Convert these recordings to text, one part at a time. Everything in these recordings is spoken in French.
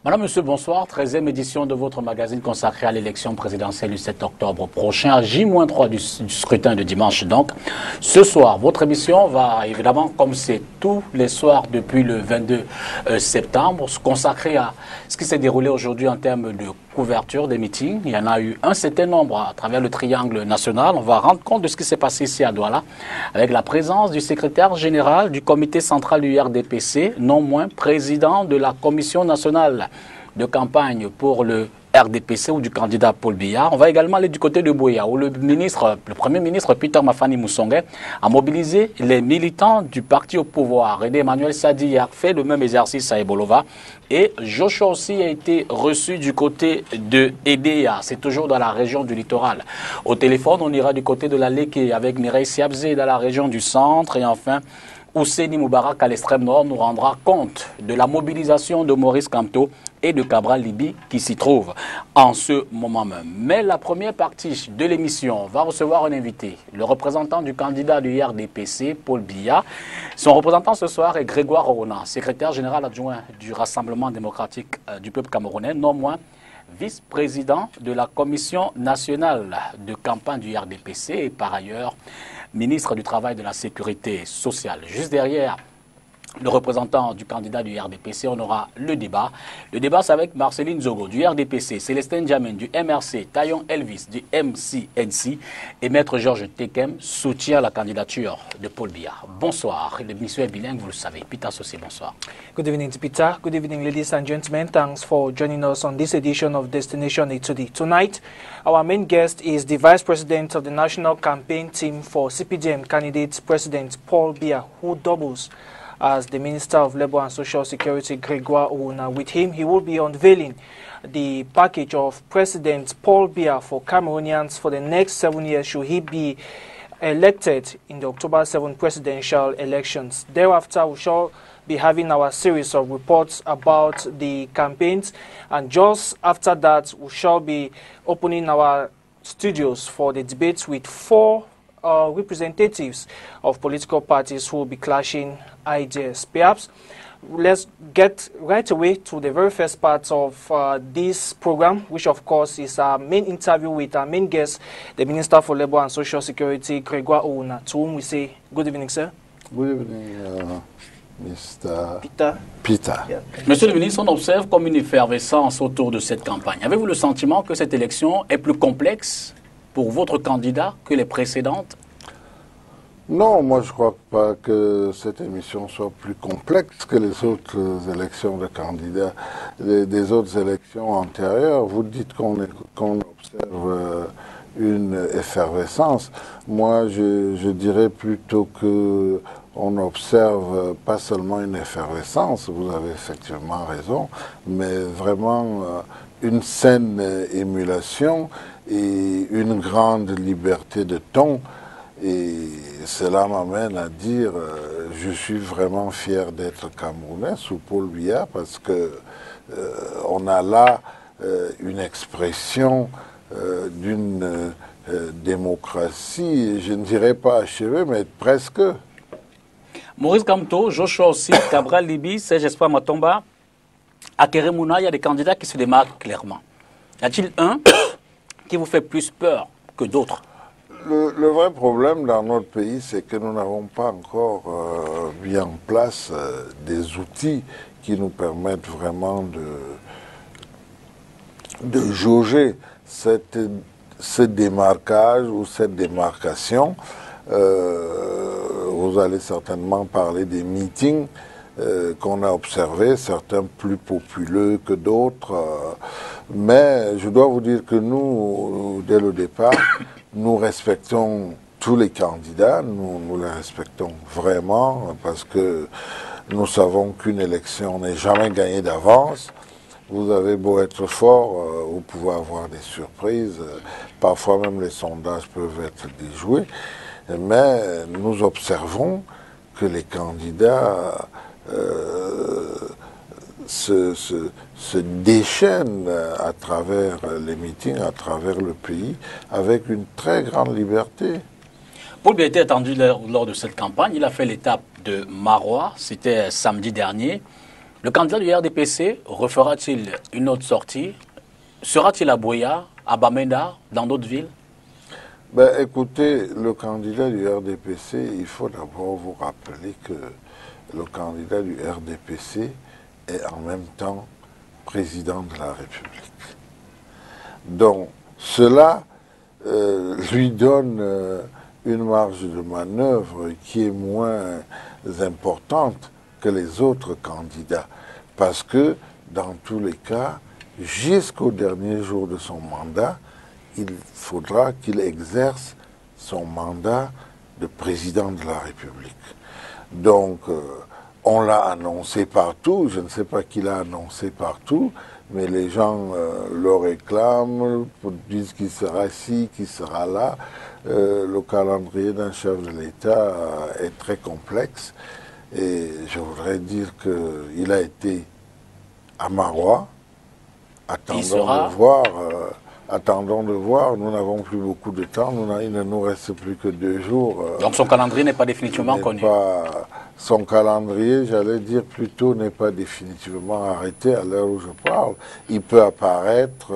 Madame, Monsieur, bonsoir. 13e édition de votre magazine consacré à l'élection présidentielle du 7 octobre prochain, à J-3 du scrutin de dimanche. Donc, ce soir, votre émission va évidemment, comme c'est tous les soirs depuis le 22 septembre, se consacrer à ce qui s'est déroulé aujourd'hui en termes de couverture des meetings. Il y en a eu un certain nombre à travers le triangle national. On va rendre compte de ce qui s'est passé ici à Douala avec la présence du secrétaire général du comité central du RDPC, non moins président de la commission nationale de campagne pour le RDPC ou du candidat Paul Biya. On va également aller du côté de Buea où le Premier ministre Peter Mafani Moussongue a mobilisé les militants du parti au pouvoir. René Emmanuel Sadi a fait le même exercice à Ebolova. Et Joshua aussi a été reçu du côté de Edea. C'est toujours dans la région du littoral. Au téléphone, on ira du côté de la Leke avec Mireille Siabzé dans la région du centre. Et enfin, Ousseini Moubarak à l'extrême nord nous rendra compte de la mobilisation de Maurice Kamto et de Cabral Libi qui s'y trouve en ce moment même. Mais la première partie de l'émission va recevoir un invité, le représentant du candidat du RDPC, Paul Biya. Son représentant ce soir est Grégoire Orona, secrétaire général adjoint du Rassemblement démocratique du peuple camerounais, non moins vice-président de la Commission nationale de campagne du RDPC et par ailleurs ministre du Travail et de la Sécurité sociale. Juste derrière le représentant du candidat du RDPC, on aura le débat. Le débat, c'est avec Marceline Zogo du RDPC, Célestin Djamen du MRC, Tayon Elvis du MCNC et Maître Georges Tekem soutient la candidature de Paul Biya. Bonsoir. L'émission est bilingue, vous le savez. Peter Sossi, bonsoir. Good evening to Peter. Good evening, ladies and gentlemen. Thanks for joining us on this edition of Destination Itoudi. Tonight, our main guest is the Vice President of the National Campaign Team for CPDM candidate President Paul Biya, who doubles as the Minister of Labour and Social Security, Grégoire Orona. With him, he will be unveiling the package of President Paul Biya for Cameroonians for the next 7 years should he be elected in the October 7 presidential elections. Thereafter, we shall be having our series of reports about the campaigns, and just after that, we shall be opening our studios for the debates with four representatives of political parties who will be clashing ideas. Perhaps let's get right away to the very first part of this program, which of course is our main interview with our main guest, the Minister for Labour and Social Security, Grégoire Orona, to whom we say good evening, sir. Good evening, Mr. Peter. Yeah. Monsieur le ministre, on observe comme une effervescence autour de cette campagne. Avez-vous le sentiment que cette élection est plus complexe pour votre candidat que les précédentes? Non, moi je ne crois pas que cette émission soit plus complexe que les autres élections de candidats, des autres élections antérieures. Vous dites qu'on observe une effervescence. Moi je dirais plutôt que on observe pas seulement une effervescence, vous avez effectivement raison, mais vraiment une saine émulation et une grande liberté de ton. Et cela m'amène à dire, je suis vraiment fier d'être Camerounais sous Paul Biya parce que on a là une expression d'une démocratie, je ne dirais pas achevée, mais presque. Maurice Kamto, Joshua aussi, Cabral Libi, Serge Espoir Matomba, à Keremouna, il y a des candidats qui se démarquent clairement. Y a-t-il un qui vous fait plus peur que d'autres? Le vrai problème dans notre pays, c'est que nous n'avons pas encore mis en place des outils qui nous permettent vraiment de jauger ce démarquage ou cette démarcation. Vous allez certainement parler des meetings qu'on a observés, certains plus populeux que d'autres. Mais je dois vous dire que nous, dès le départ, nous respectons tous les candidats, nous les respectons vraiment parce que nous savons qu'une élection n'est jamais gagnée d'avance. Vous avez beau être fort, vous pouvez avoir des surprises, parfois même les sondages peuvent être déjoués, mais nous observons que les candidats se déchaînent à travers les meetings, à travers le pays, avec une très grande liberté. Paul Biya était attendu lors de cette campagne. Il a fait l'étape de Marois, c'était samedi dernier. Le candidat du RDPC refera-t-il une autre sortie? Sera-t-il à Buea, à Bamenda, dans d'autres villes? Ben, écoutez, le candidat du RDPC, il faut d'abord vous rappeler que le candidat du RDPC est en même temps président de la République. Donc, cela lui donne une marge de manœuvre qui est moins importante que les autres candidats. Parce que, dans tous les cas, jusqu'au dernier jour de son mandat, il faudra qu'il exerce son mandat de président de la République. Donc, on l'a annoncé partout, je ne sais pas qui l'a annoncé partout, mais les gens le réclament, disent qu'il sera ci, qu'il sera là. Le calendrier d'un chef de l'État est très complexe et je voudrais dire qu'il a été à Marois, attendons de voir, nous n'avons plus beaucoup de temps, il ne nous reste plus que 2 jours. Donc son calendrier n'est pas définitivement connu. Son calendrier, j'allais dire plutôt, n'est pas définitivement arrêté à l'heure où je parle. Il peut apparaître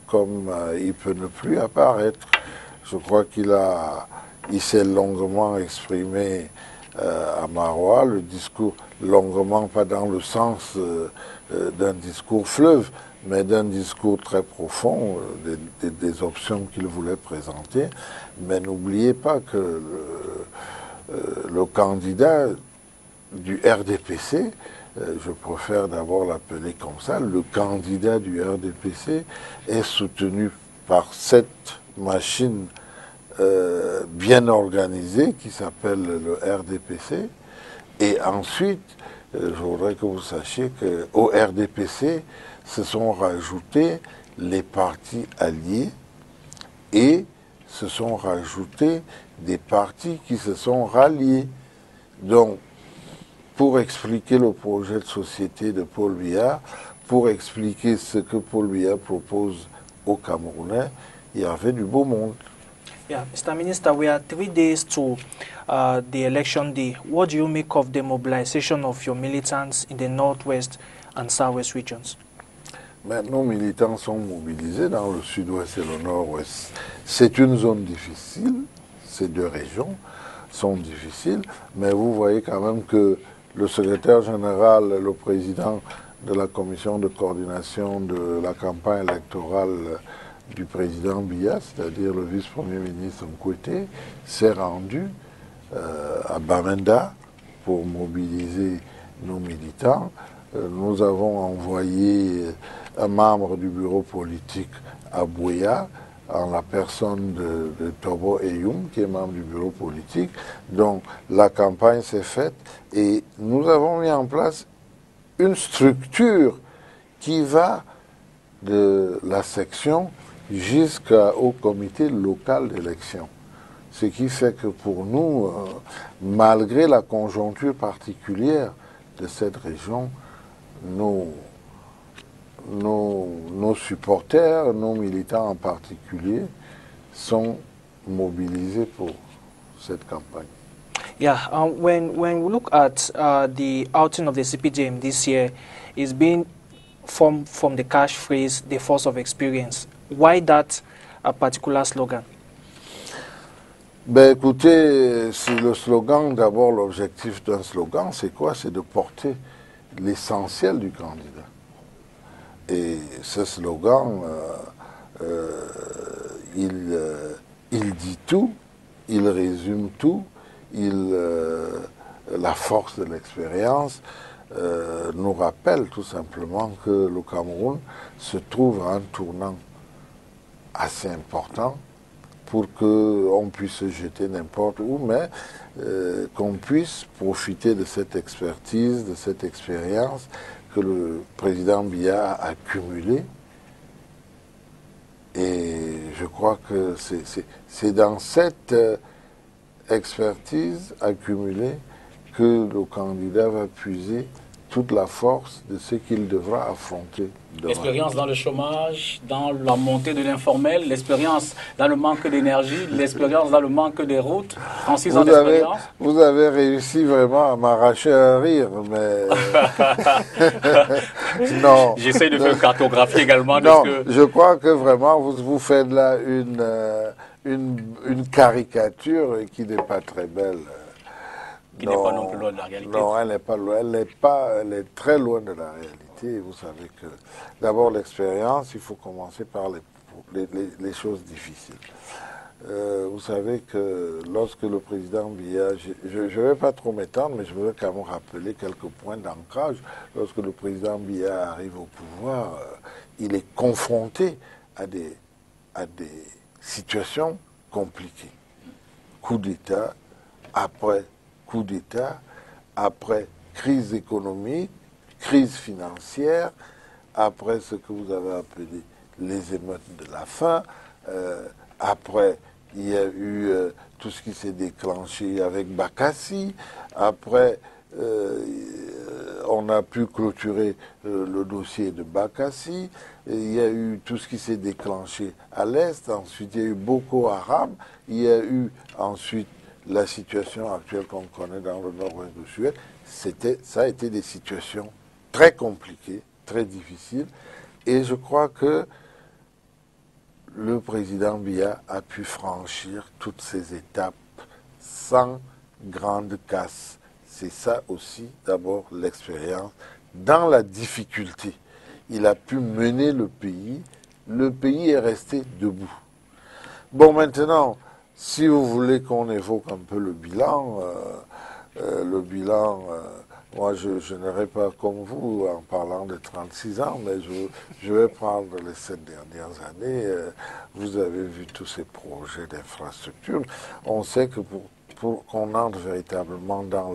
comme il peut ne plus apparaître. Je crois qu'il s'est longuement exprimé à Marois, le discours longuement, pas dans le sens d'un discours fleuve, mais d'un discours très profond, des options qu'il voulait présenter. Mais n'oubliez pas que le candidat du RDPC, je préfère d'abord l'appeler comme ça, le candidat du RDPC est soutenu par cette machine bien organisée qui s'appelle le RDPC. Et ensuite, je voudrais que vous sachiez qu'au RDPC se sont rajoutés les partis alliés et se sont rajoutés des partis qui se sont ralliés. Donc, pour expliquer le projet de société de Paul Biya, pour expliquer ce que Paul Biya propose aux Camerounais, il y avait du beau monde. Yeah, Mr. Minister, we are 3 days to the election day. What do you make of the mobilization of your militants in the northwest and southwest regions? Mais nos militants sont mobilisés dans le sud-ouest et le nord-ouest. C'est une zone difficile, ces 2 régions sont difficiles, mais vous voyez quand même que le secrétaire général, le président de la commission de coordination de la campagne électorale du président Biya, c'est-à-dire le vice-premier ministre Nkwete, s'est rendu à Bamenda pour mobiliser nos militants. Nous avons envoyé un membre du bureau politique à Buea, en la personne de Tobo Eyoum, qui est membre du bureau politique. Donc la campagne s'est faite et nous avons mis en place une structure qui va de la section jusqu'au comité local d'élection. Ce qui fait que pour nous, malgré la conjoncture particulière de cette région, nos supporters, nos militants en particulier, sont mobilisés pour cette campagne. Yeah, when we look at the outing of the CPGM this year, it's been from the cash phrase, the force of experience. Why that particular slogan? Ben écoutez, c'est le slogan, d'abord l'objectif d'un slogan, c'est quoi? C'est de porter l'essentiel du candidat. Et ce slogan, il dit tout, il résume tout, la force de l'expérience nous rappelle tout simplement que le Cameroun se trouve à un tournant assez important pour qu'on puisse se jeter n'importe où, mais qu'on puisse profiter de cette expertise, de cette expérience que le président Biya a accumulée. Et je crois que c'est dans cette expertise accumulée que le candidat va puiser toute la force de ce qu'il devra affronter demain. L'expérience dans le chômage, dans la montée de l'informel, l'expérience dans le manque d'énergie, l'expérience dans le manque des routes, en 6 ans d'expérience. Vous avez réussi vraiment à m'arracher un rire, mais... non. J'essaie de faire une cartographie également. Non, de ce que... je crois que vraiment vous faites là une caricature qui n'est pas très belle. Qui n'est pas non plus loin de la réalité. Non, elle n'est pas loin. Elle est très loin de la réalité. Vous savez que d'abord l'expérience, il faut commencer par les choses difficiles. Vous savez que lorsque le président Biya, je ne vais pas trop m'étendre, mais je voudrais quand même rappeler quelques points d'ancrage. Lorsque le président Biya arrive au pouvoir, il est confronté à des situations compliquées. Coup d'État, après coup d'État, après crise économique, crise financière, après ce que vous avez appelé les émeutes de la faim, après il y a eu tout ce qui s'est déclenché avec Bakassi, après on a pu clôturer le dossier de Bakassi, il y a eu tout ce qui s'est déclenché à l'Est, ensuite il y a eu Boko Haram, il y a eu ensuite la situation actuelle qu'on connaît dans le nord-ouest de Suède. Ça a été des situations très compliquées, très difficiles, et je crois que le président Biya a pu franchir toutes ces étapes sans grande casse. C'est ça aussi, d'abord, l'expérience. Dans la difficulté, il a pu mener le pays est resté debout. Bon, maintenant, si vous voulez qu'on évoque un peu le bilan, moi je n'irai pas comme vous en parlant de 36 ans, mais je vais prendre les 7 dernières années. Vous avez vu tous ces projets d'infrastructure. On sait que pour qu'on entre véritablement dans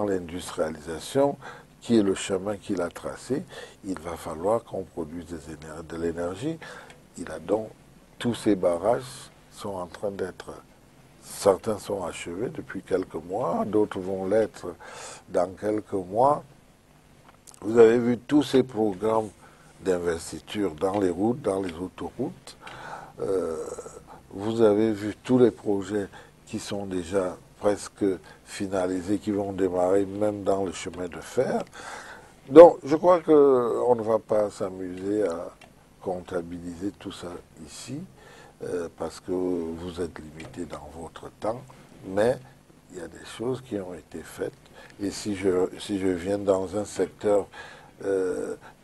l'industrialisation, qui est le chemin qu'il a tracé, il va falloir qu'on produise de l'énergie. Il a donc tous ces barrages sont en train d'être, certains sont achevés depuis quelques mois, d'autres vont l'être dans quelques mois. Vous avez vu tous ces programmes d'investiture dans les routes, dans les autoroutes. Vous avez vu tous les projets qui sont déjà presque finalisés, qui vont démarrer même dans le chemin de fer. Donc, je crois qu'on ne va pas s'amuser à comptabiliser tout ça ici. Parce que vous êtes limité dans votre temps, mais il y a des choses qui ont été faites. Et si je viens dans un secteur,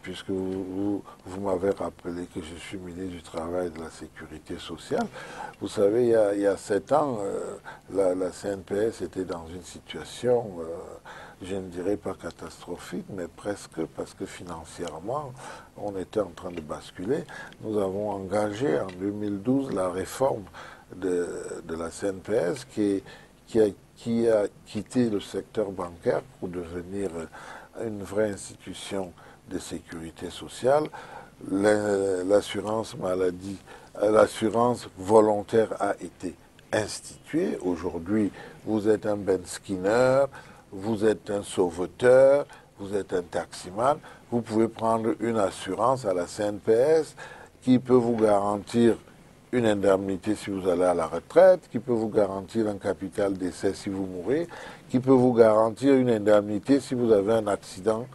puisque vous m'avez rappelé que je suis ministre du Travail et de la Sécurité sociale, vous savez, il y a 7 ans, la CNPS était dans une situation, je ne dirais pas catastrophique, mais presque, parce que financièrement, on était en train de basculer. Nous avons engagé en 2012 la réforme de la CNPS qui a quitté le secteur bancaire pour devenir une vraie institution de sécurité sociale. L'assurance maladie, l'assurance volontaire a été instituée. Aujourd'hui, vous êtes un Ben Skinner, vous êtes un sauveteur, vous êtes un taximan, vous pouvez prendre une assurance à la CNPS qui peut vous garantir une indemnité si vous allez à la retraite, qui peut vous garantir un capital d'essai si vous mourrez, qui peut vous garantir une indemnité si vous avez un accident.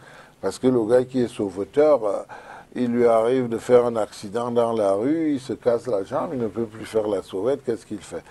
Parce que le gars qui est sauveteur, il lui arrive de faire un accident dans la rue, il se casse la jambe, il ne peut plus faire la sauvette, qu'est-ce qu'il fait?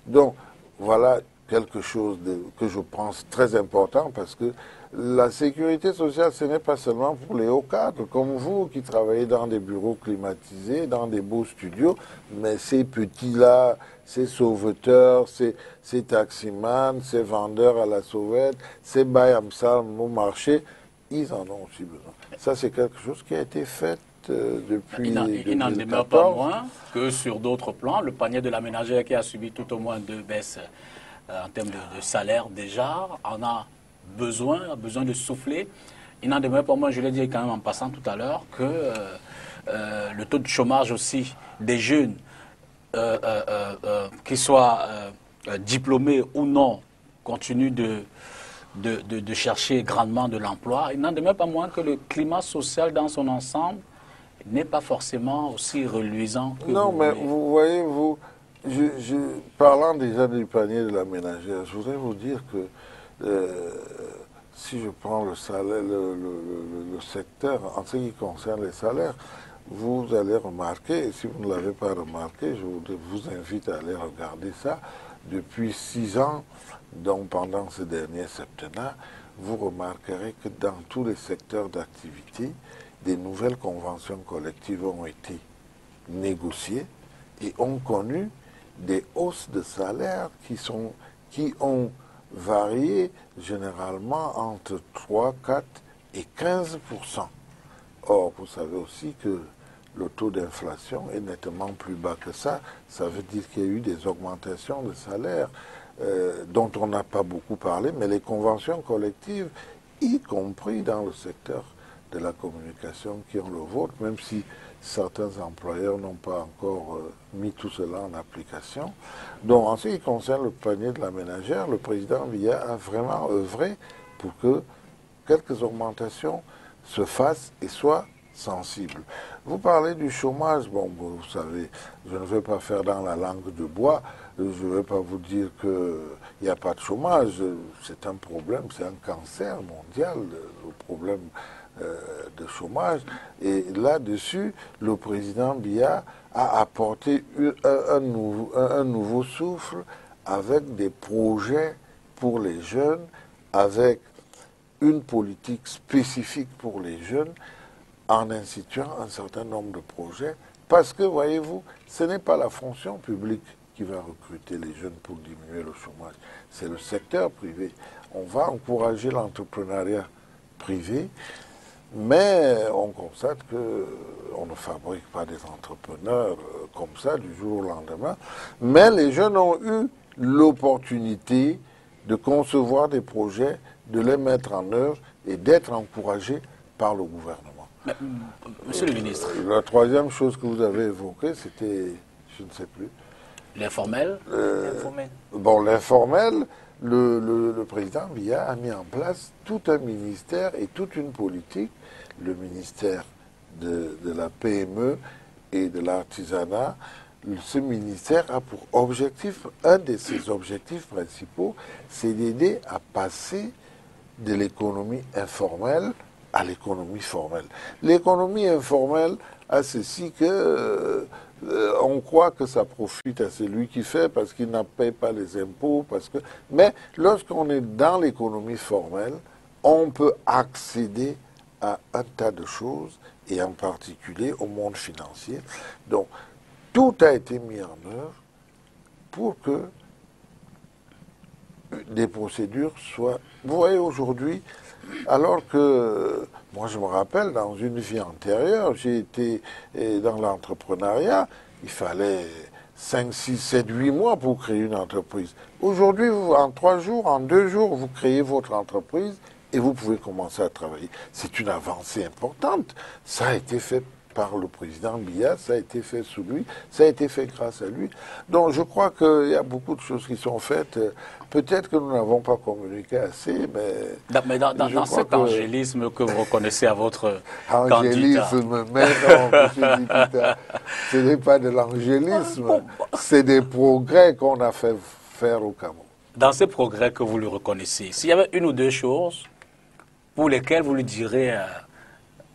Donc, voilà quelque chose que je pense très important, parce que la sécurité sociale, ce n'est pas seulement pour les hauts cadres, comme vous, qui travaillez dans des bureaux climatisés, dans des beaux studios, mais ces petits-là, ces sauveteurs, ces taximans, ces vendeurs à la sauvette, ces bayamsam au marché, ils en ont aussi besoin. Ça, c'est quelque chose qui a été fait depuis 2014. Il n'en demeure pas moins que sur d'autres plans, le panier de la ménagère qui a subi tout au moins 2 baisses en termes de salaire déjà, en a besoin de souffler. Il n'en demeure pas moins, je l'ai dit quand même en passant tout à l'heure, que le taux de chômage aussi des jeunes, qu'ils soient diplômés ou non, continue de chercher grandement de l'emploi. Il n'en demeure pas moins que le climat social dans son ensemble n'est pas forcément aussi reluisant que non, vous mais voulez. vous voyez, parlant déjà du panier de la ménagère, je voudrais vous dire que si je prends le salaire, le secteur, en ce qui concerne les salaires, vous allez remarquer, et si vous ne l'avez pas remarqué, je vous invite à aller regarder ça, depuis 6 ans, donc pendant ce dernier septennat, vous remarquerez que dans tous les secteurs d'activité, des nouvelles conventions collectives ont été négociées et ont connu des hausses de salaire qui ont varié généralement entre 3, 4 et 15%. Or, vous savez aussi que le taux d'inflation est nettement plus bas que ça. Ça veut dire qu'il y a eu des augmentations de salaire dont on n'a pas beaucoup parlé, mais les conventions collectives, y compris dans le secteur de la communication qui ont le vôtre, même si certains employeurs n'ont pas encore mis tout cela en application. Donc, en ce qui concerne le panier de la ménagère, le président Biya a vraiment œuvré pour que quelques augmentations se fassent et soient sensibles. Vous parlez du chômage, bon, vous savez, je ne vais pas faire dans la langue de bois, je ne vais pas vous dire qu'il n'y a pas de chômage, c'est un problème, c'est un cancer mondial, le problème de chômage. Et là-dessus, le président Biya a apporté un nouveau souffle avec des projets pour les jeunes, avec une politique spécifique pour les jeunes, en instituant un certain nombre de projets, parce que, voyez-vous, ce n'est pas la fonction publique qui va recruter les jeunes pour diminuer le chômage, c'est le secteur privé. On va encourager l'entrepreneuriat privé, mais on constate qu'on ne fabrique pas des entrepreneurs comme ça du jour au lendemain, mais les jeunes ont eu l'opportunité de concevoir des projets, de les mettre en œuvre et d'être encouragés par le gouvernement. Mais, monsieur le ministre. La troisième chose que vous avez évoquée, c'était, je ne sais plus. L'informel. Bon, l'informel, le président Biya a mis en place tout un ministère et toute une politique, le ministère de la PME et de l'artisanat. Ce ministère a pour objectif, un de ses objectifs principaux, c'est d'aider à passer de l'économie informelle à l'économie formelle. L'économie informelle a ceci que on croit que ça profite à celui qui fait parce qu'il n'a paye pas les impôts, mais lorsqu'on est dans l'économie formelle, on peut accéder à un tas de choses et en particulier au monde financier. Donc tout a été mis en œuvre pour que des procédures soient... Vous voyez aujourd'hui, alors que, moi je me rappelle, dans une vie antérieure, j'ai été dans l'entrepreneuriat, il fallait 5, 6, 7, 8 mois pour créer une entreprise. Aujourd'hui, en 3 jours, en 2 jours, vous créez votre entreprise et vous pouvez commencer à travailler. C'est une avancée importante. Ça a été fait par le président Biya, ça a été fait sous lui, ça a été fait grâce à lui. Donc je crois qu'il y a beaucoup de choses qui sont faites. Peut-être que nous n'avons pas communiqué assez, mais dans cet angélisme que vous reconnaissez à votre angélisme, mais non, monsieur Dipita, ce n'est pas de l'angélisme, c'est des progrès qu'on a fait faire au Cameroun. Dans ces progrès que vous lui reconnaissez, s'il y avait une ou deux choses pour lesquelles vous lui direz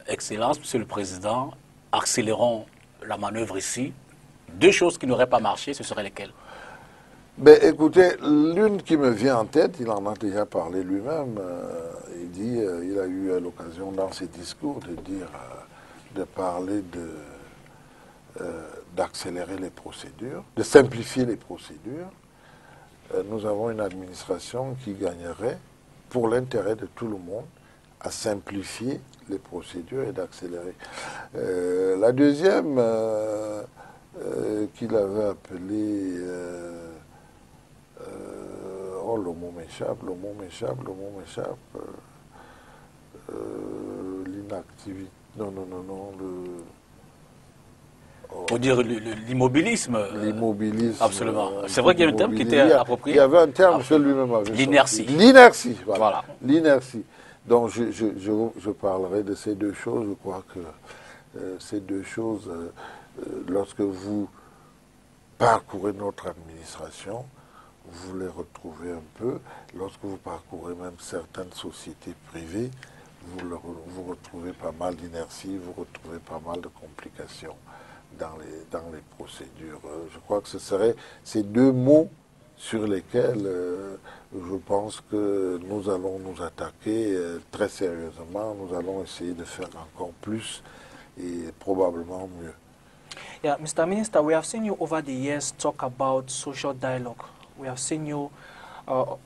Excellence, Monsieur le Président, accélérons la manœuvre ici. 2 choses qui n'auraient pas marché, ce seraient lesquelles? Ben, écoutez, l'une qui me vient en tête, il en a déjà parlé lui-même, il a eu l'occasion dans ses discours de parler d'accélérer les procédures, de simplifier les procédures. Nous avons une administration qui gagnerait, pour l'intérêt de tout le monde, à simplifier les procédures et d'accélérer. La deuxième, qu'il avait appelée, le mot m'échappe, l'inactivité, non, Pour dire l'immobilisme. L'immobilisme. Absolument. C'est vrai qu'il y a un terme qui était approprié. Il y avait un terme que lui-même avait. L'inertie. L'inertie, Voilà. L'inertie. Donc je parlerai de ces deux choses. Je crois que ces deux choses, lorsque vous parcourez notre administration, vous les retrouvez un peu. Lorsque vous parcourez même certaines sociétés privées, vous retrouvez pas mal d'inertie, vous retrouvez pas mal de complications dans les procédures. Je crois que ce seraient ces deux mots sur lesquels je pense que nous allons nous attaquer très sérieusement. Nous allons essayer de faire encore plus et probablement mieux. Yeah, Mr. Minister, we have seen you over the years talk about social dialogue. We have seen you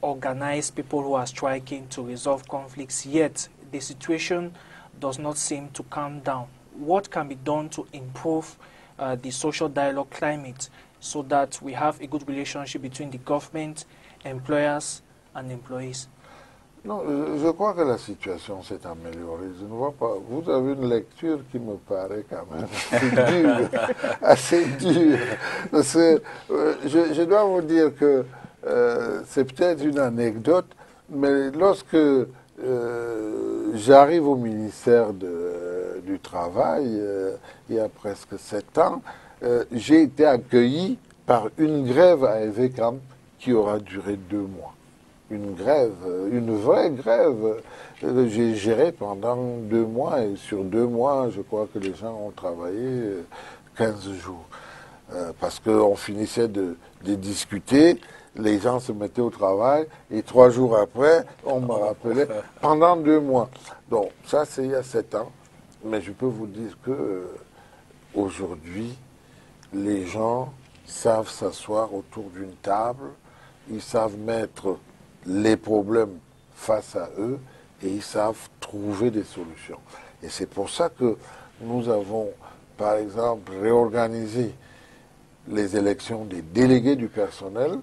organize people who are striking to resolve conflicts, yet the situation does not seem to calm down. What can be done to improve the social dialogue climate so that we have a good relationship between the government, employers and employees? Non, je crois que la situation s'est améliorée. Je ne vois pas. Vous avez une lecture qui me paraît quand même assez dure. Assez dure. Parce que, je dois vous dire que c'est peut-être une anecdote, mais lorsque j'arrive au ministère du Travail, il y a presque 7 ans, j'ai été accueilli par une grève à Evecamp qui aura duré 2 mois. Une grève, une vraie grève. J'ai géré pendant 2 mois et sur 2 mois, je crois que les gens ont travaillé 15 jours. Parce qu'on finissait de discuter, les gens se mettaient au travail et 3 jours après, on me rappelait pendant 2 mois. Donc ça, c'est il y a 7 ans. Mais je peux vous dire que aujourd'hui, les gens savent s'asseoir autour d'une table, ils savent mettre les problèmes face à eux et ils savent trouver des solutions. Et c'est pour ça que nous avons, par exemple, réorganisé les élections des délégués du personnel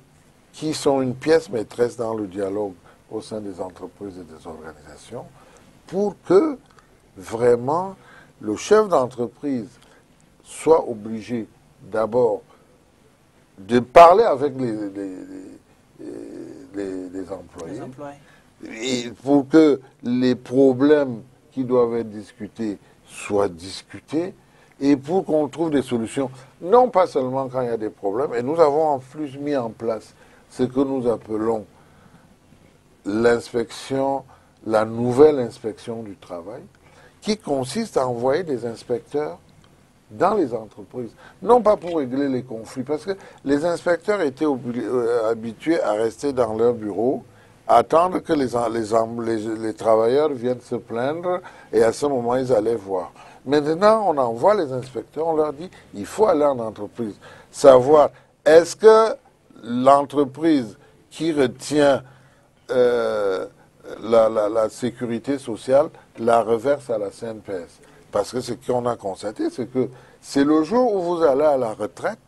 qui sont une pièce maîtresse dans le dialogue au sein des entreprises et des organisations pour que vraiment le chef d'entreprise soit obligé d'abord de parler avec les employés. Et pour que les problèmes qui doivent être discutés soient discutés et pour qu'on trouve des solutions, non pas seulement quand il y a des problèmes. Et nous avons en plus mis en place ce que nous appelons l'inspection, la nouvelle inspection du travail, qui consiste à envoyer des inspecteurs dans les entreprises, non pas pour régler les conflits, parce que les inspecteurs étaient habitués à rester dans leur bureau, à attendre que les travailleurs viennent se plaindre, et à ce moment, ils allaient voir. Maintenant, on envoie les inspecteurs, on leur dit, il faut aller en entreprise, savoir, est-ce que l'entreprise qui retient la sécurité sociale la reverse à la CNPS? Parce que ce qu'on a constaté, c'est que c'est le jour où vous allez à la retraite,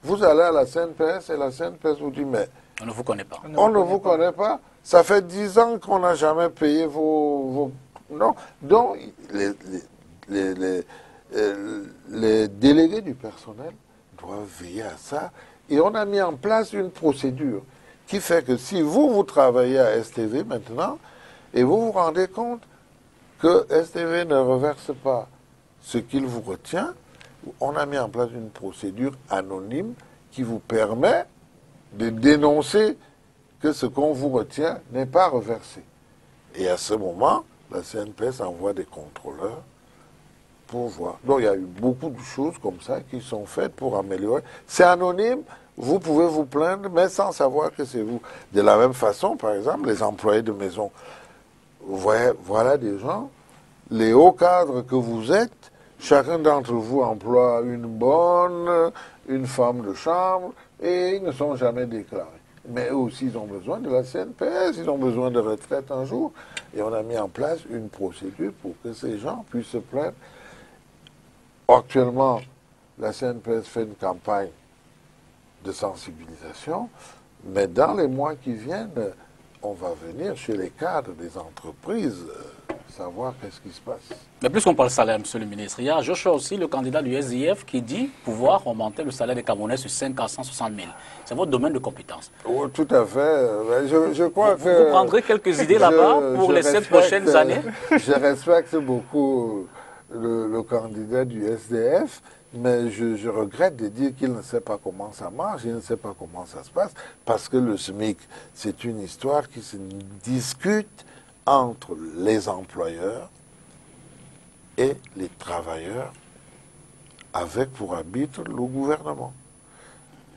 vous allez à la CNPS et la CNPS vous dit, mais on ne vous connaît pas. On ne vous connaît pas. Ça fait 10 ans qu'on n'a jamais payé vos... Non. Donc, les délégués du personnel doivent veiller à ça. Et on a mis en place une procédure qui fait que si vous travaillez à STV maintenant, et vous vous rendez compte que STV ne reverse pas ce qu'il vous retient, on a mis en place une procédure anonyme qui vous permet de dénoncer que ce qu'on vous retient n'est pas reversé. Et à ce moment, la CNPS envoie des contrôleurs pour voir. Donc il y a eu beaucoup de choses comme ça qui sont faites pour améliorer. C'est anonyme, vous pouvez vous plaindre, mais sans savoir que c'est vous. De la même façon, par exemple, les employés de maison. Vous voyez, voilà des gens, les hauts cadres que vous êtes, chacun d'entre vous emploie une bonne, une femme de chambre, et ils ne sont jamais déclarés. Mais eux aussi, ils ont besoin de la CNPS, ils ont besoin de retraite un jour. Et on a mis en place une procédure pour que ces gens puissent se plaindre. Actuellement, la CNPS fait une campagne de sensibilisation, mais dans les mois qui viennent, on va venir chez les cadres des entreprises savoir qu'est-ce qui se passe. Mais puisqu'on parle salaire, monsieur le ministre, il y a Joshua aussi, le candidat du SDF, qui dit pouvoir augmenter le salaire des Camerounais sur 5 à 160 000. C'est votre domaine de compétence. Oh, tout à fait. Je crois que... Vous prendrez quelques idées là-bas pour les 7 prochaines années? Je respecte beaucoup le candidat du SDF, mais je regrette de dire qu'il ne sait pas comment ça marche, il ne sait pas comment ça se passe, parce que le SMIC, c'est une histoire qui se discute entre les employeurs et les travailleurs, avec pour arbitre le gouvernement.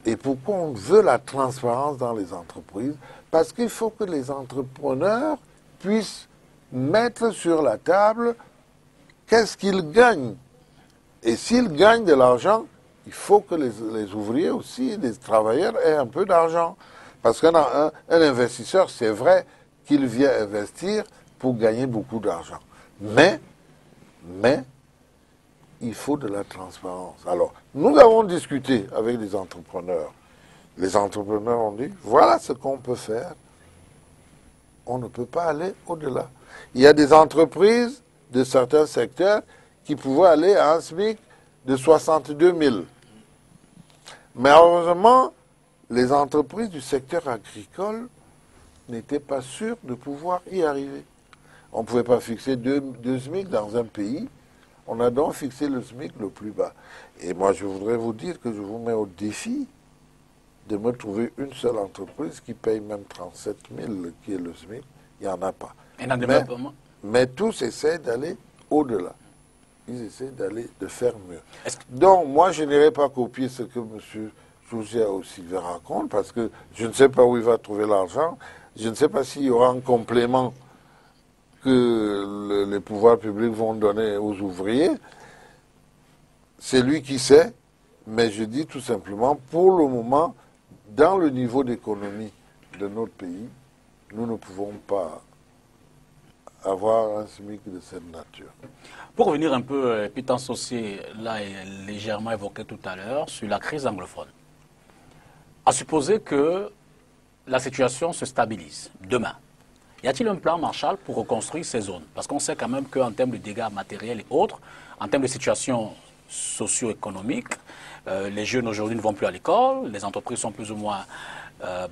Et pourquoi on veut la transparence dans les entreprises? Parce qu'il faut que les entrepreneurs puissent mettre sur la table qu'est-ce qu'ils gagnent. Et s'ils gagnent de l'argent, il faut que les ouvriers aussi, les travailleurs aient un peu d'argent. Parce qu'un investisseur, c'est vrai qu'il vient investir pour gagner beaucoup d'argent. Mais, il faut de la transparence. Alors, nous avons discuté avec les entrepreneurs. Les entrepreneurs ont dit, voilà ce qu'on peut faire. On ne peut pas aller au-delà. Il y a des entreprises de certains secteurs qui pouvaient aller à un SMIC de 62 000. Mais heureusement, les entreprises du secteur agricole n'étaient pas sûres de pouvoir y arriver. On ne pouvait pas fixer deux SMIC dans un pays. On a donc fixé le SMIC le plus bas. Et moi, je voudrais vous dire que je vous mets au défi de me trouver une seule entreprise qui paye même 37 000, qui est le SMIC. Il n'y en a pas. Mais tous essaient d'aller au-delà. Ils essaient de faire mieux. Donc, moi, je n'irai pas copier ce que M. Jouzier aussi raconte, parce que je ne sais pas où il va trouver l'argent. Je ne sais pas s'il y aura un complément que les pouvoirs publics vont donner aux ouvriers. C'est lui qui sait, mais je dis tout simplement, pour le moment, dans le niveau d'économie de notre pays, nous ne pouvons pas avoir un SMIC de cette nature. Pour revenir un peu, Pitance aussi, là, est légèrement évoqué tout à l'heure, sur la crise anglophone. À supposer que la situation se stabilise demain, y a-t-il un plan Marshall pour reconstruire ces zones? Parce qu'on sait quand même qu'en termes de dégâts matériels et autres, en termes de situation socio-économique, les jeunes aujourd'hui ne vont plus à l'école, les entreprises sont plus ou moins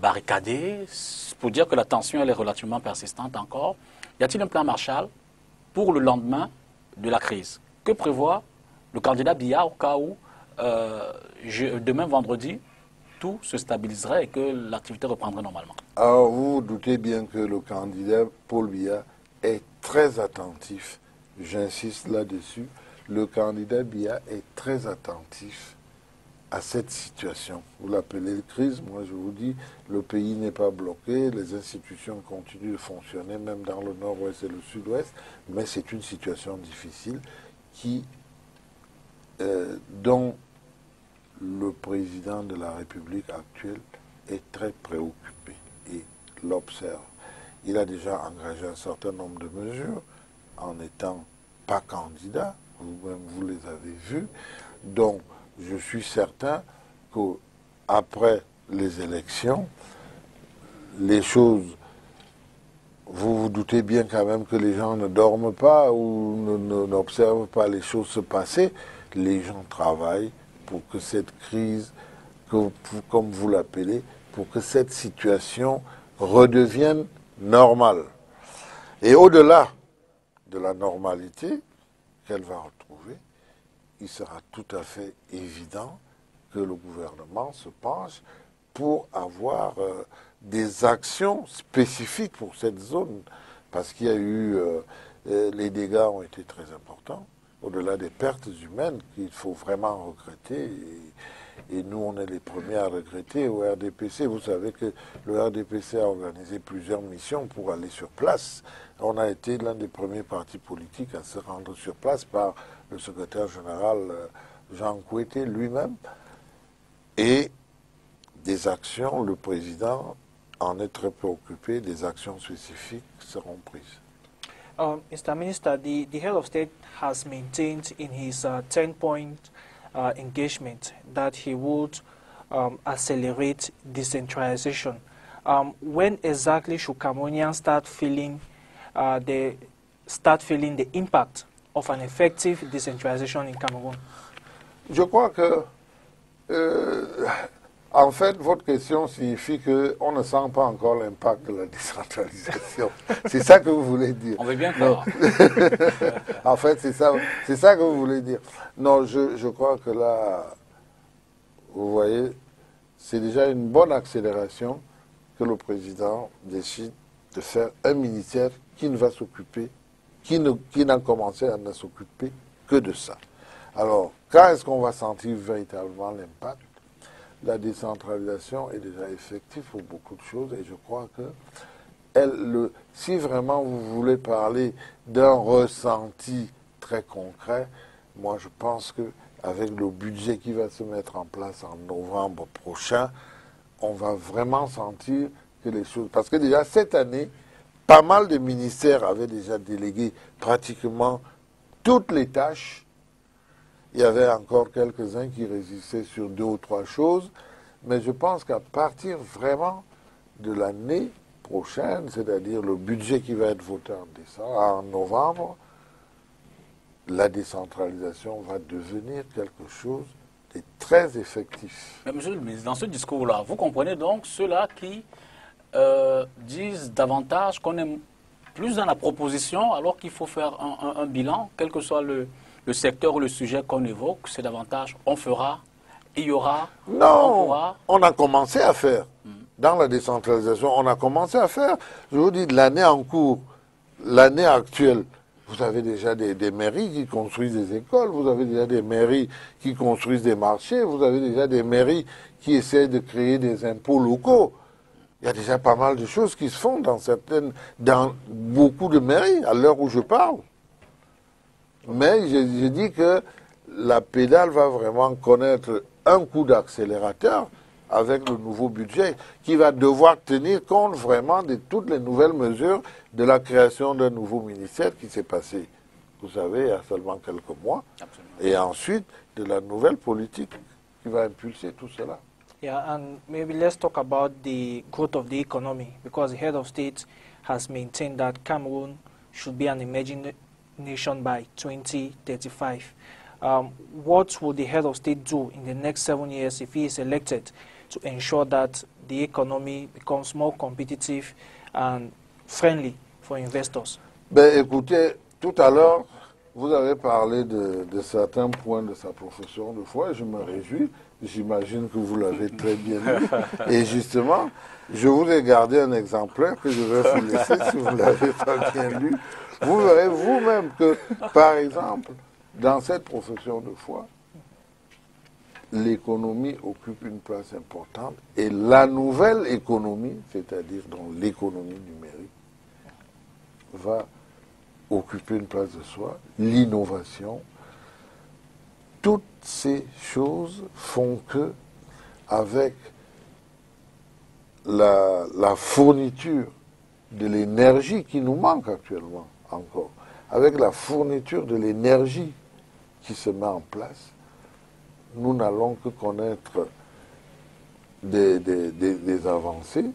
barricadées, pour dire que la tension elle est relativement persistante encore. Y a-t-il un plan Marshall pour le lendemain de la crise? Que prévoit le candidat Biya au cas où demain vendredi, tout se stabiliserait et que l'activité reprendrait normalement? Alors vous vous doutez bien que le candidat Paul Biya est très attentif, j'insiste là-dessus, le candidat Biya est très attentif à cette situation. Vous l'appelez crise, moi je vous dis, le pays n'est pas bloqué, les institutions continuent de fonctionner, même dans le nord-ouest et le sud-ouest, mais c'est une situation difficile dont le président de la République actuelle est très préoccupé et l'observe. Il a déjà engagé un certain nombre de mesures en n'étant pas candidat, vous-même vous les avez vues, donc je suis certain qu'après les élections, les choses, vous vous doutez bien quand même que les gens ne dorment pas ou n'observent pas les choses se passer, les gens travaillent pour que cette crise, comme vous l'appelez, pour que cette situation redevienne normale. Et au-delà de la normalité qu'elle va retrouver, il sera tout à fait évident que le gouvernement se penche pour avoir des actions spécifiques pour cette zone. Parce qu'il y a eu, les dégâts ont été très importants, au-delà des pertes humaines qu'il faut vraiment regretter. Et nous, on est les premiers à regretter au RDPC. Vous savez que le RDPC a organisé plusieurs missions pour aller sur place. On a été l'un des premiers partis politiques à se rendre sur place par le secrétaire général Jean Kouété lui-même. Et des actions, le président en est très préoccupé, des actions spécifiques seront prises. Mr. Minister, the head of state has maintained in his 10-point engagement that he would accelerate decentralization. When exactly should Cameroonians start feeling the start feeling the impact of an effective decentralization in Cameroon? Je crois que, en fait, votre question signifie qu'on ne sent pas encore l'impact de la décentralisation. C'est ça que vous voulez dire. On veut bien croire. En fait, c'est ça que vous voulez dire. Non, je crois que là, vous voyez, c'est déjà une bonne accélération que le président décide de faire un ministère qui ne va s'occuper, qui n'a commencé à ne s'occuper que de ça. Alors, quand est-ce qu'on va sentir véritablement l'impact? La décentralisation est déjà effective pour beaucoup de choses et je crois que si vraiment vous voulez parler d'un ressenti très concret, moi je pense qu'avec le budget qui va se mettre en place en novembre prochain, on va vraiment sentir que les choses... Parce que déjà cette année, pas mal de ministères avaient déjà délégué pratiquement toutes les tâches. Il y avait encore quelques-uns qui résistaient sur 2 ou 3 choses, mais je pense qu'à partir vraiment de l'année prochaine, c'est-à-dire le budget qui va être voté en novembre, la décentralisation va devenir quelque chose de très effectif. Mais monsieur le ministre, dans ce discours-là, vous comprenez donc ceux-là qui disent davantage qu'on est plus dans la proposition alors qu'il faut faire un bilan, quel que soit le secteur ou le sujet qu'on évoque, c'est davantage on fera, il y aura, non, on pourra. On a commencé à faire. Dans la décentralisation, on a commencé à faire. Je vous dis, l'année en cours, l'année actuelle, vous avez déjà des mairies qui construisent des écoles, vous avez déjà des mairies qui construisent des marchés, vous avez déjà des mairies qui essaient de créer des impôts locaux. Il y a déjà pas mal de choses qui se font dans beaucoup de mairies, à l'heure où je parle. Mais je dis que la pédale va vraiment connaître un coup d'accélérateur avec le nouveau budget qui va devoir tenir compte vraiment de toutes les nouvelles mesures de la création d'un nouveau ministère qui s'est passé, vous savez, il y a seulement quelques mois. Absolument. Et ensuite de la nouvelle politique qui va impulser tout cela. Yeah, and maybe let's talk about the growth of the economy, because the head of state has maintained that Cameroon should be an emerging nation by 2035. What will the head of state do in the next 7 years if he is elected to ensure that the economy becomes more competitive and friendly for investors? Ben, écoutez, tout à l'heure, vous avez parlé de certains points de sa profession de foi et je me réjouis. J'imagine que vous l'avez très bien lu. Et justement, je vous ai gardé un exemplaire que je vais vous laisser si vous ne l'avez pas bien lu. Vous verrez vous-même que, par exemple, dans cette profession de foi, l'économie occupe une place importante et la nouvelle économie, c'est-à-dire dans l'économie numérique, va occuper une place de soi, l'innovation. Toutes ces choses font que, avec la fourniture de l'énergie qui nous manque actuellement encore, avec la fourniture de l'énergie qui se met en place, nous n'allons que connaître des avancées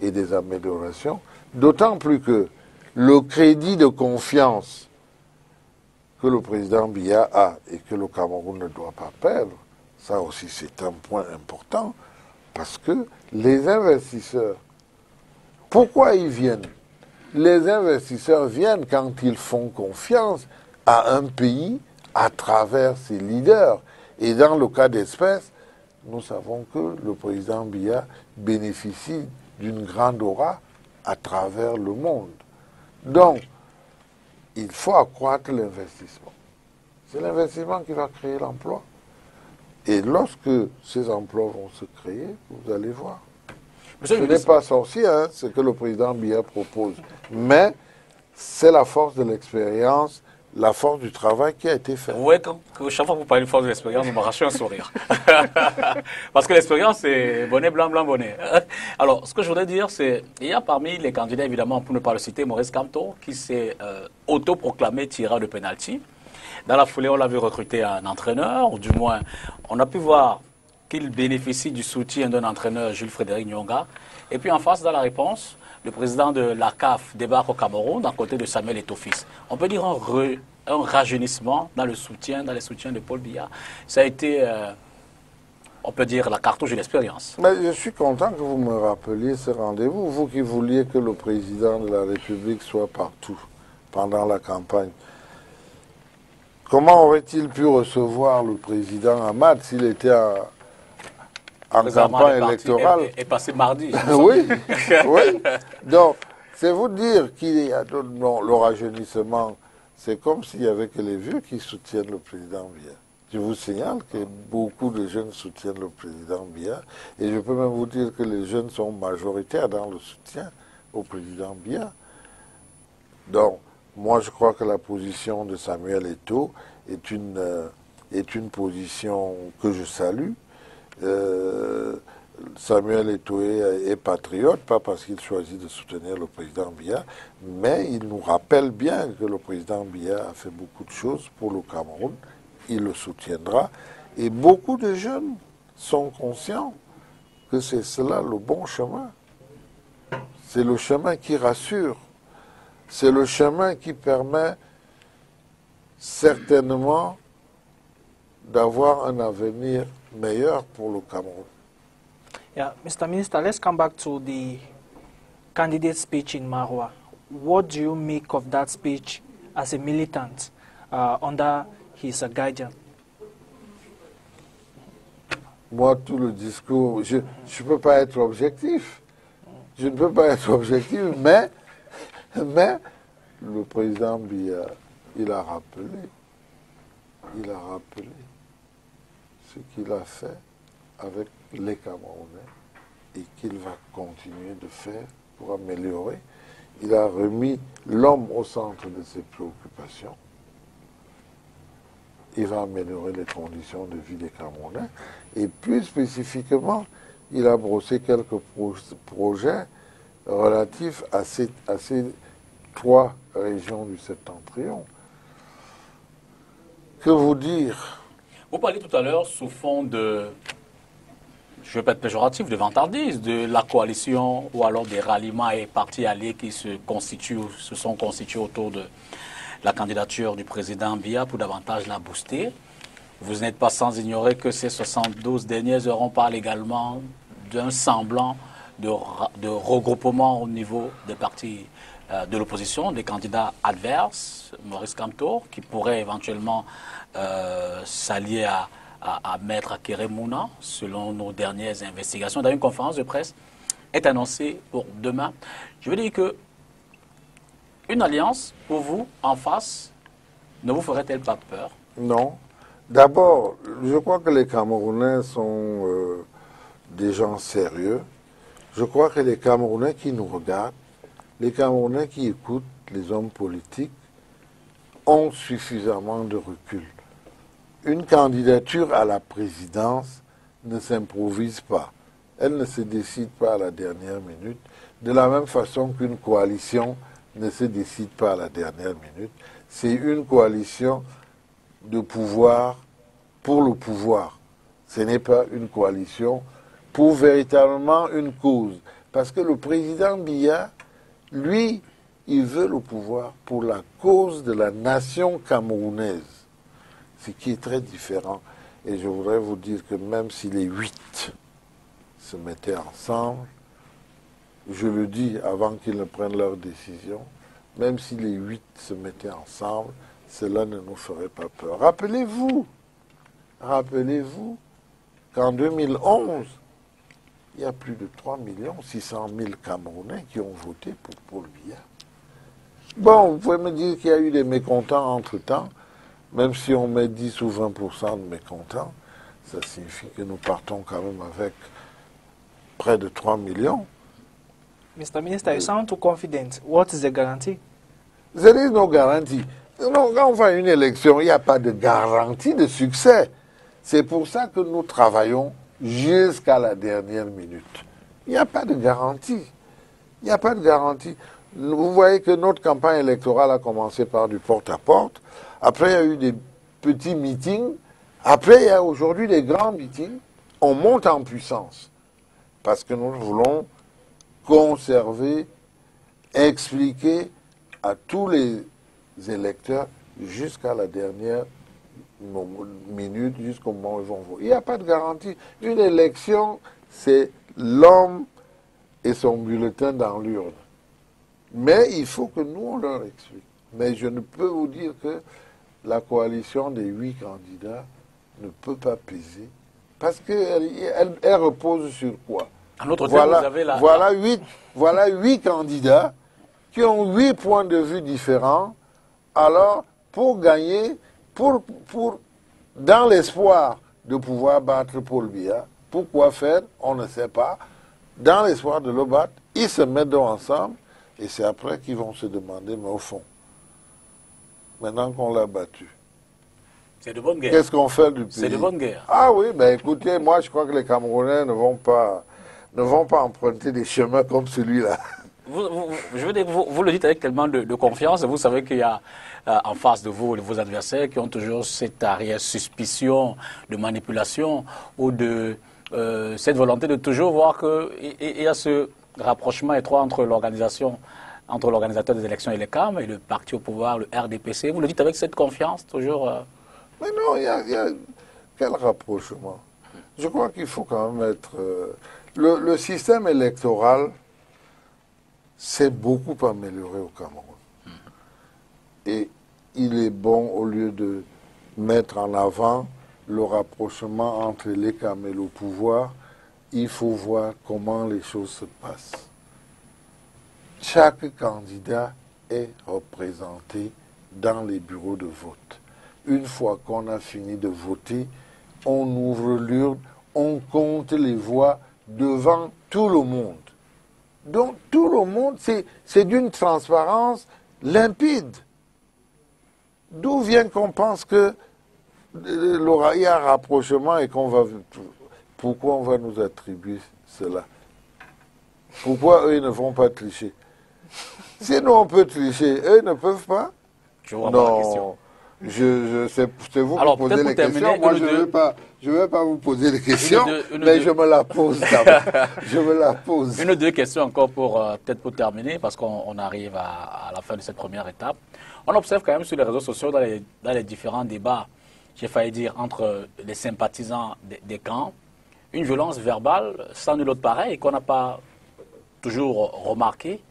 et des améliorations, d'autant plus que le crédit de confiance que le président Biya a et que le Cameroun ne doit pas perdre, ça aussi c'est un point important, parce que les investisseurs, pourquoi ils viennent? Les investisseurs viennent quand ils font confiance à un pays à travers ses leaders. Et dans le cas d'espèce, nous savons que le président Biya bénéficie d'une grande aura à travers le monde. Donc, il faut accroître l'investissement. C'est l'investissement qui va créer l'emploi. Et lorsque ces emplois vont se créer, vous allez voir. Ce n'est pas sorcier, hein, ce que le président Biya propose. Mais c'est la force de l'expérience, la force du travail qui a été fait. Oui, chaque fois que vous parlez de force de l'expérience, vous m'arrachez un sourire. Parce que l'expérience, c'est bonnet, blanc, blanc, bonnet. Alors, ce que je voudrais dire, c'est il y a parmi les candidats, évidemment, pour ne pas le citer, Maurice Kamto, qui s'est autoproclamé tireur de pénalty. Dans la foulée, on l'a vu recruter un entraîneur, ou du moins, on a pu voir qu'il bénéficie du soutien d'un entraîneur, Jules Frédéric Nyonga. Et puis en face, dans la réponse, le président de la CAF débarque au Cameroun, d'un côté de Samuel Eto'o-Fils. On peut dire un rajeunissement dans les soutiens de Paul Biya. Ça a été, on peut dire, la cartouche de l'expérience. Mais je suis content que vous me rappeliez ce rendez-vous, vous qui vouliez que le président de la République soit partout pendant la campagne. Comment aurait-il pu recevoir le président Hamad s'il était en campagne électorale? Et passé mardi. Oui, oui. Donc, c'est vous dire qu'il y a le rajeunissement, c'est comme s'il n'y avait que les vieux qui soutiennent le président Biya. Je vous signale que beaucoup de jeunes soutiennent le président Biya, et je peux même vous dire que les jeunes sont majoritaires dans le soutien au président Biya. Donc, moi je crois que la position de Samuel Eto'o est une position que je salue. Samuel Eto'o est patriote, pas parce qu'il choisit de soutenir le président Biya, mais il nous rappelle bien que le président Biya a fait beaucoup de choses pour le Cameroun. Il le soutiendra. Et beaucoup de jeunes sont conscients que c'est cela le bon chemin. C'est le chemin qui rassure. C'est le chemin qui permet certainement d'avoir un avenir meilleur pour le Cameroun. Yeah, Mr. Minister, let's come back to the candidate speech in Maroua. What do you make of that speech as a militant under his guidance? Moi, tout le discours, je ne peux pas être objectif. Je ne peux pas être objectif, mais le président Biya, il a rappelé ce qu'il a fait avec les Camerounais et qu'il va continuer de faire pour améliorer. Il a remis l'homme au centre de ses préoccupations. Il va améliorer les conditions de vie des Camerounais. Et plus spécifiquement, il a brossé quelques projets relatifs à ces 3 régions du Septentrion. Que vous dire? Vous parlez tout à l'heure sous fond de, je ne vais pas être péjoratif, de vantardise, de la coalition ou alors des ralliements et partis alliés qui se sont constitués autour de la candidature du président Biya pour davantage la booster. Vous n'êtes pas sans ignorer que ces 72 dernières heures, on parle également d'un semblant de regroupement au niveau des partis de l'opposition, des candidats adverses, Maurice Kamto, qui pourrait éventuellement s'allier à Maître Keremouna, selon nos dernières investigations. Dans une conférence de presse est annoncée pour demain. Je veux dire que une alliance, pour vous, en face, ne vous ferait-elle pas peur? Non. D'abord, je crois que les Camerounais sont des gens sérieux. Je crois que les Camerounais qui nous regardent, les Camerounais qui écoutent les hommes politiques, ont suffisamment de recul. Une candidature à la présidence ne s'improvise pas. Elle ne se décide pas à la dernière minute, de la même façon qu'une coalition ne se décide pas à la dernière minute. C'est une coalition de pouvoir pour le pouvoir. Ce n'est pas une coalition pour véritablement une cause. Parce que le président Biya, lui, il veut le pouvoir pour la cause de la nation camerounaise. Ce qui est très différent. Et je voudrais vous dire que même si les 8 se mettaient ensemble, je le dis avant qu'ils ne prennent leur décision, même si les 8 se mettaient ensemble, cela ne nous ferait pas peur. Rappelez-vous qu'en 2011, il y a plus de 3 600 000 Camerounais qui ont voté pour Paul Biya. Bon, vous pouvez me dire qu'il y a eu des mécontents entre-temps, même si on met 10 ou 20% de mécontents, ça signifie que nous partons quand même avec près de 3 millions. Mr. Minister, you sound too confident. What is the guarantee? There is no guarantee. Non, quand on fait une élection, il n'y a pas de garantie de succès. C'est pour ça que nous travaillons jusqu'à la dernière minute. Il n'y a pas de garantie. Il n'y a pas de garantie. Vous voyez que notre campagne électorale a commencé par du porte-à-porte. Après, il y a eu des petits meetings. Après, il y a aujourd'hui des grands meetings. On monte en puissance. Parce que nous voulons conserver expliquer à tous les électeurs jusqu'à la dernière minute, jusqu'au moment où ils vont voter. Il n'y a pas de garantie. Une élection, c'est l'homme et son bulletin dans l'urne. Mais il faut que nous, on leur explique. Mais je ne peux vous dire que la coalition des 8 candidats ne peut pas peser. Parce qu'elle repose sur quoi? En autre Voilà, vous avez voilà 8 candidats qui ont 8 points de vue différents. Alors, pour gagner, dans l'espoir de pouvoir battre Paul Biya, pourquoi faire? On ne sait pas. Dans l'espoir de le battre, ils se mettent donc ensemble et c'est après qu'ils vont se demander, mais au fond, maintenant qu'on l'a battu, c'est de bonne guerre. Qu'est-ce qu'on fait du pays? C'est de bonne guerre. Ah oui, ben écoutez, moi je crois que les Camerounais ne vont pas emprunter des chemins comme celui-là. Je veux dire, vous le dites avec tellement de confiance. Vous savez qu'il y a en face de vous vos adversaires qui ont toujours cette arrière suspicion de manipulation ou de cette volonté de toujours voir qu'il y a ce rapprochement étroit entre l'organisateur des élections et les CAM et le parti au pouvoir, le RDPC. Vous le dites avec cette confiance toujours Mais non, il y a quel rapprochement? Je crois qu'il faut quand même être... le système électoral s'est beaucoup amélioré au Cameroun. Et il est bon, au lieu de mettre en avant le rapprochement entre les CAM et le pouvoir, il faut voir comment les choses se passent. Chaque candidat est représenté dans les bureaux de vote. Une fois qu'on a fini de voter, on ouvre l'urne, on compte les voix devant tout le monde. Donc tout le monde, c'est d'une transparence limpide. D'où vient qu'on pense que il y a un rapprochement et qu'on va... Pourquoi on va nous attribuer cela? Pourquoi eux ils ne vont pas tricher? Si nous on peut tricher, eux ne peuvent pas? Je vois pas la question. C'est vous Alors, qui posez les questions. Moi, je ne vais pas vous poser des questions, mais je me la pose d'abord. Je me la pose. Une ou deux questions encore peut-être pour terminer, parce qu'on arrive à la fin de cette première étape. On observe quand même sur les réseaux sociaux, dans les différents débats, j'ai failli dire, entre les sympathisants des camps, une violence verbale sans nul autre pareil qu'on n'a pas toujours remarqué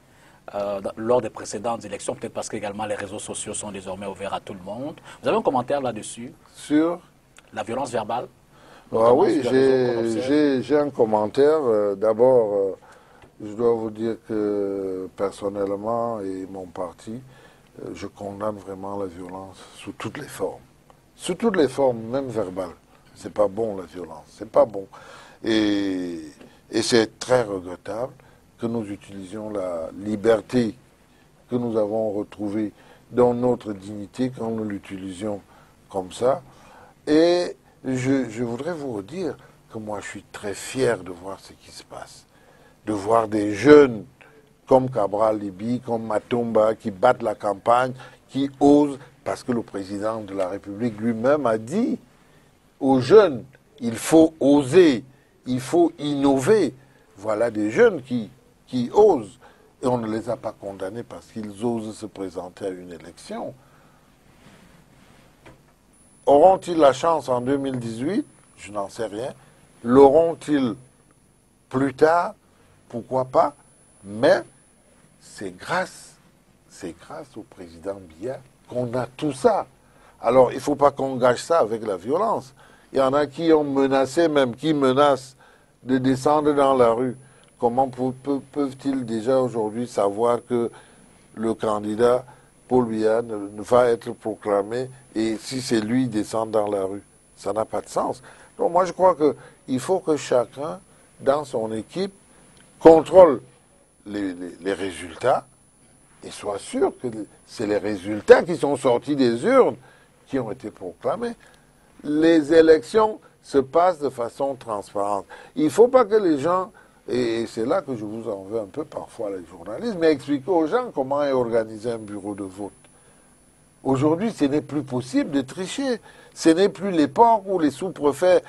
lors des précédentes élections, peut-être parce qu'également les réseaux sociaux sont désormais ouverts à tout le monde. Vous avez un commentaire là-dessus? Sur la violence verbale? Ah oui, j'ai un commentaire. D'abord, je dois vous dire que personnellement et mon parti, je condamne vraiment la violence sous toutes les formes. Sous toutes les formes, même verbales. C'est pas bon la violence, c'est pas bon. Et c'est très regrettable que nous utilisions la liberté que nous avons retrouvée dans notre dignité quand nous l'utilisions comme ça. Et je voudrais vous redire que moi je suis très fier de voir ce qui se passe. De voir des jeunes comme Cabral Libi, comme Matomba, qui battent la campagne, qui osent, parce que le président de la République lui-même a dit aux jeunes, il faut oser, il faut innover. Voilà des jeunes qui osent. Et on ne les a pas condamnés parce qu'ils osent se présenter à une élection. Auront-ils la chance en 2018? Je n'en sais rien. L'auront-ils plus tard? Pourquoi pas? Mais c'est grâce au président Biya qu'on a tout ça. Alors, il ne faut pas qu'on gâche ça avec la violence. Il y en a qui ont menacé, même qui menacent de descendre dans la rue. Comment peuvent-ils déjà aujourd'hui savoir que le candidat Paul Biya ne va être proclamé et si c'est lui descend dans la rue? Ça n'a pas de sens. Donc moi je crois qu'il faut que chacun dans son équipe contrôle les résultats et soit sûr que c'est les résultats qui sont sortis des urnes qui ont été proclamés. Les élections se passent de façon transparente. Il ne faut pas que les gens, et c'est là que je vous en veux un peu parfois les journalistes, mais expliquer aux gens comment est organisé un bureau de vote. Aujourd'hui, ce n'est plus possible de tricher. Ce n'est plus l'époque où les sous-préfets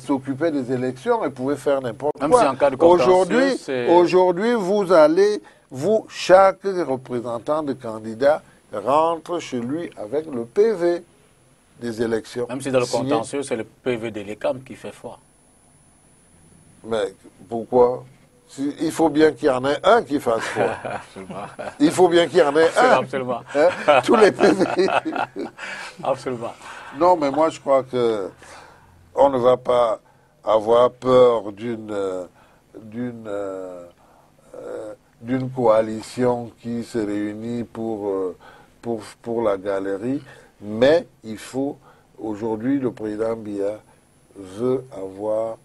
s'occupaient des élections et pouvaient faire n'importe quoi. Si en cas de contentieux, Aujourd'hui, vous allez chaque représentant de candidat rentre chez lui avec le PV des élections. Même si dans le signé. contentieux, c'est le PV de l'ECAM qui fait foi. Mais pourquoi? Il faut bien qu'il y en ait un qui fasse quoi. Absolument. Il faut bien qu'il y en ait un. Absolument. Hein? Tous les PV. Absolument. Non, mais moi je crois que on ne va pas avoir peur d'une coalition qui se réunit pour la galerie, mais il faut, aujourd'hui, le président Biya veut avoir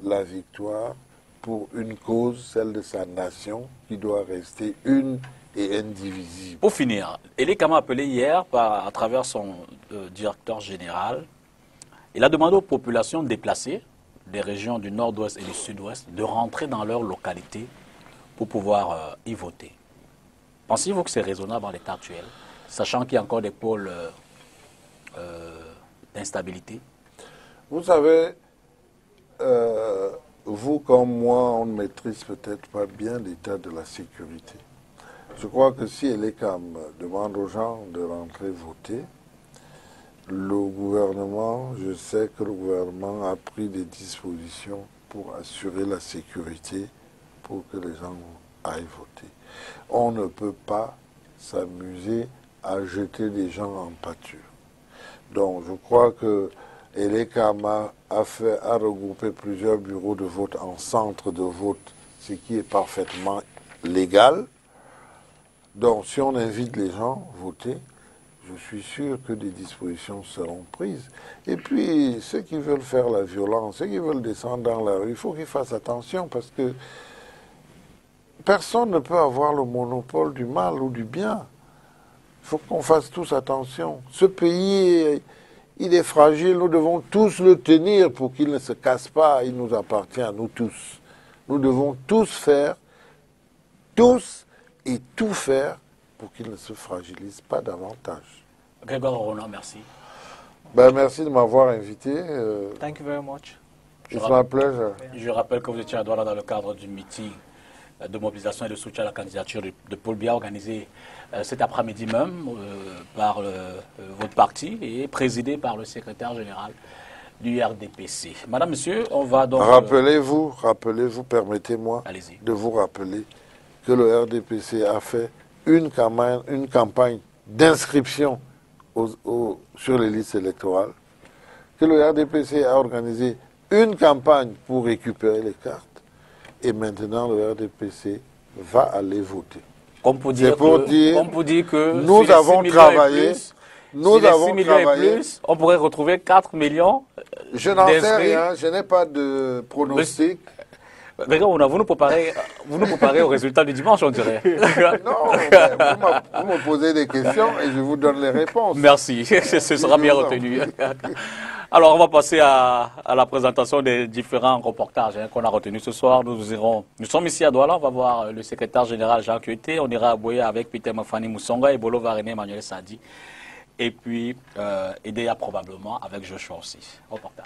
la victoire pour une cause, celle de sa nation, qui doit rester une et indivisible. Pour finir, Eleka m'a appelé hier à travers son directeur général. Il a demandé aux populations déplacées des régions du nord-ouest et du sud-ouest de rentrer dans leur localité pour pouvoir y voter. Pensez-vous que c'est raisonnable en l'état actuel, sachant qu'il y a encore des pôles d'instabilité? Vous savez, vous comme moi, on ne maîtrise peut-être pas bien l'état de la sécurité. Je crois que si Elekam demande aux gens de rentrer voter, le gouvernement, je sais que le gouvernement a pris des dispositions pour assurer la sécurité pour que les gens aillent voter. On ne peut pas s'amuser à jeter des gens en pâture. Donc je crois que Elekam a regroupé plusieurs bureaux de vote en centre de vote, ce qui est parfaitement légal. Donc si on invite les gens à voter, je suis sûr que des dispositions seront prises. Et puis, ceux qui veulent faire la violence, ceux qui veulent descendre dans la rue, il faut qu'ils fassent attention parce que personne ne peut avoir le monopole du mal ou du bien. Il faut qu'on fasse tous attention. Ce pays, il est fragile, nous devons tous le tenir pour qu'il ne se casse pas. Il nous appartient à nous tous. Nous devons tous faire, tous et tout faire pour qu'il ne se fragilise pas davantage. Grégoire Ronan, merci. Merci de m'avoir invité. Thank you very much. It's my pleasure. Je rappelle que vous étiez à Douala dans le cadre du meeting de mobilisation et de soutien à la candidature de Paul Biya organisé cet après-midi même par votre parti et présidé par le secrétaire général du RDPC. Madame, monsieur, on va donc... Rappelez-vous, permettez-moi Allez-y. de vous rappeler que le RDPC a fait une campagne d'inscription sur les listes électorales, que le RDPC a organisé une campagne pour récupérer les cartes, et maintenant le RDPC va aller voter. Comme pour dire que nous avons travaillé, on pourrait retrouver 4 millions. Je n'en sais rien, je n'ai pas de pronostic. Regarde, vous nous préparez au résultat du dimanche, on dirait. Non, vous me posez des questions et je vous donne les réponses. Merci, ce sera bien retenu. Alors, on va passer à la présentation des différents reportages qu'on a retenus ce soir. Nous sommes ici à Douala, on va voir le secrétaire général Jean Kuete, on ira à Boya avec Peter Mafani Moussonga et Bolo Varene Emmanuel Sadi. Et puis, Edea probablement avec Joshua aussi. Reportage.